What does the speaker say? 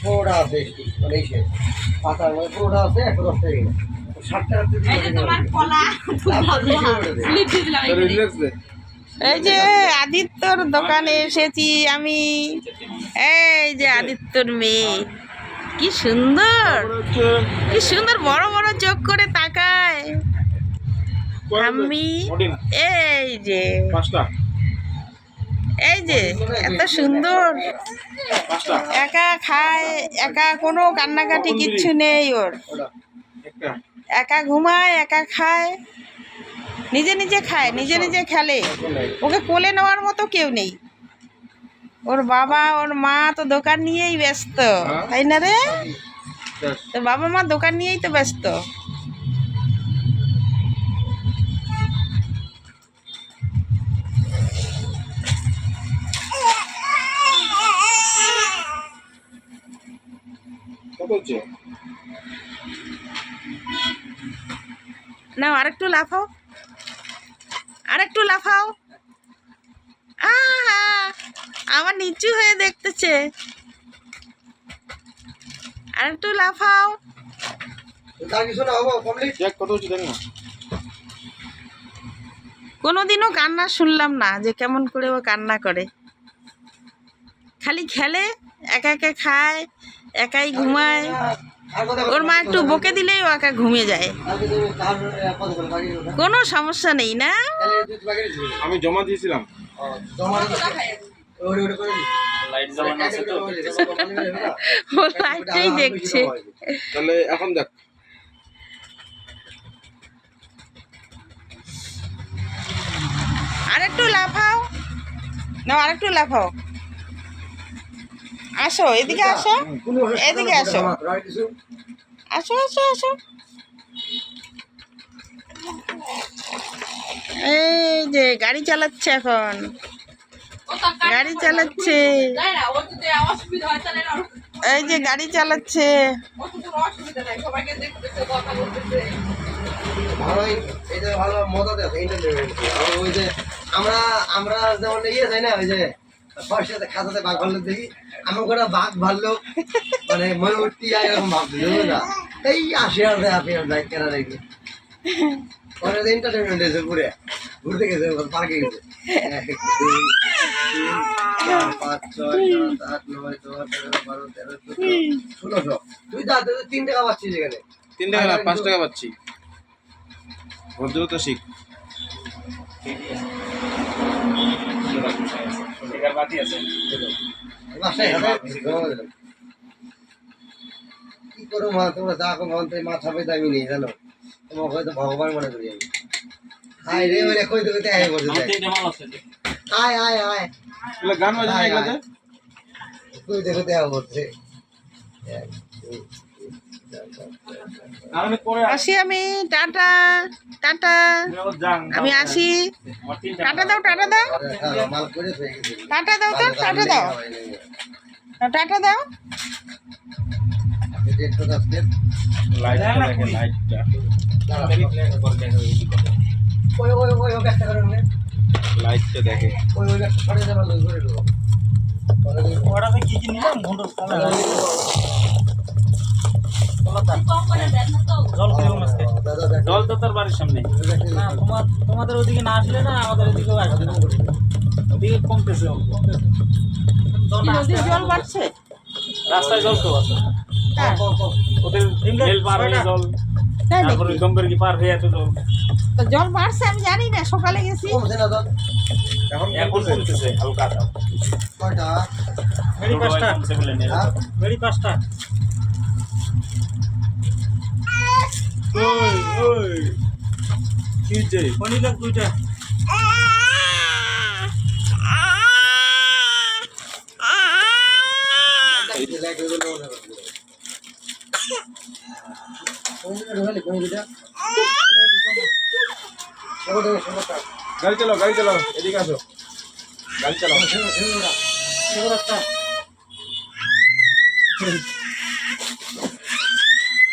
পুরোটা আছে মানে এসে পাতার মধ্যে পুরোটা আছে 110 টাকা কিলো 60 টাকা তোমার কলা এই যে আদিত্যর দোকানে এসেছি আমি। এই যে আদিত্যর মেয়ে, কি সুন্দর, কি সুন্দর বড় বড় চোখ করে তাকায়। আমি এই যে এত সুন্দর, একা খায়, একা কোনো কান্নাকাটি কিচ্ছু নেই ওর, একা ঘুমায়, একা খায়, নিজে নিজে খায়, নিজে নিজে খেলে, ওকে কোলে নেওয়ার মতো কেউ নেই। ওর বাবা ওর মা তো দোকান নিয়েই ব্যস্ত, তাই না রে? তোর বাবা মা দোকান নিয়েই তো ব্যস্ত। না আরেকটু লাফাও, আরেকটু লাফাও। আমার নিচু হয়ে দেখতেছে, আরেকটু লাফাও। কোনোদিনও কান্না শুনলাম না যে কেমন করে ও কান্না করে, খালি খেলে, একা একা খায়, একাই ঘুমায়। ওর মা একটু বকে দিলেই ও একা ঘুমিয়ে যায়, কোনো সমস্যা নেই। না আমি জমা দিয়েছিলাম, ও লাইটটাই দেখছে। তাহলে এখন দেখ, আরেকটু লাফাও না, আরেকটু লাফাও। আসো এদিকে, আসো এদিকে, আসো আসো আসো আসো। এই যে গাড়ি চালাচ্ছে এখন, গাড়ি চালাচ্ছে, এই যে গাড়ি চালাচ্ছে। ভালো মজা দেয় এন্টারটেইনমেন্ট। ওই যে আমরা যেমন ইয়ে যাই না, ওই যে ফর্সাতে খাতাতে বাঘ ভাল্লুক দেখি, আমার করে বাঘ ভাল্লুক মানে ময়ূর টিয়া এরকম ভাব দিল না, এই 80,000 দেয়, আপনি যায় কেনা রেখে ওরা এন্টারটেইনমেন্ট এসে ঘুরে ঘুরতে গেছে, পার্কে গেছে। 1 2 3 4 5 6 7 8 9 10 11 12 13 14 1600। তুই যা 3 টাকা পাচ্ছিস এখানে, 3 টাকা না 5 টাকা পাচ্ছি। ভদ্রতা শিখ। কি করো মা, তোমরা যা মাথা পেতে আমি নেই জানো, তোমাকে হয়তো ভগবান মনে করি আমি। আয় রে ওরে কইতে কইতে আয় বলতে আয় আয় আয় গান বাজে না এগুলোতে, কইতে কইতে আয় বলতে। আসি আমি, টাটা টাটা, আমি আসি। টাটা দাও, টাটা দাও, টাটা দাও, তো টাটা দাও, টাটা দাও। লাইটটা দেখে। কি কি নিলাম জল তো তোর বাড়ির সামনে না, তোমাদের ওদিকে না আসলে না, আমাদের ওদিকেও আসবে না, ওদিকে কমতেছে। জল বাড়ছে, রাস্তায় জল তো আছে, ওদের রেল পার হয়ে জল, তারপরে গম্বের কি পার হয়ে এত জল। তো জল বাড়ছে আমি জানি না, সকালে গেছি। এখন কমতেছে হালকা। মেরি পাঁচটা, মেরি পাঁচটা। ওই ওই কি যে কোন লোক দুইটা গাড়ি চালাও, গাড়ি চালাও, এদিকে আসো, গাড়ি চালাও।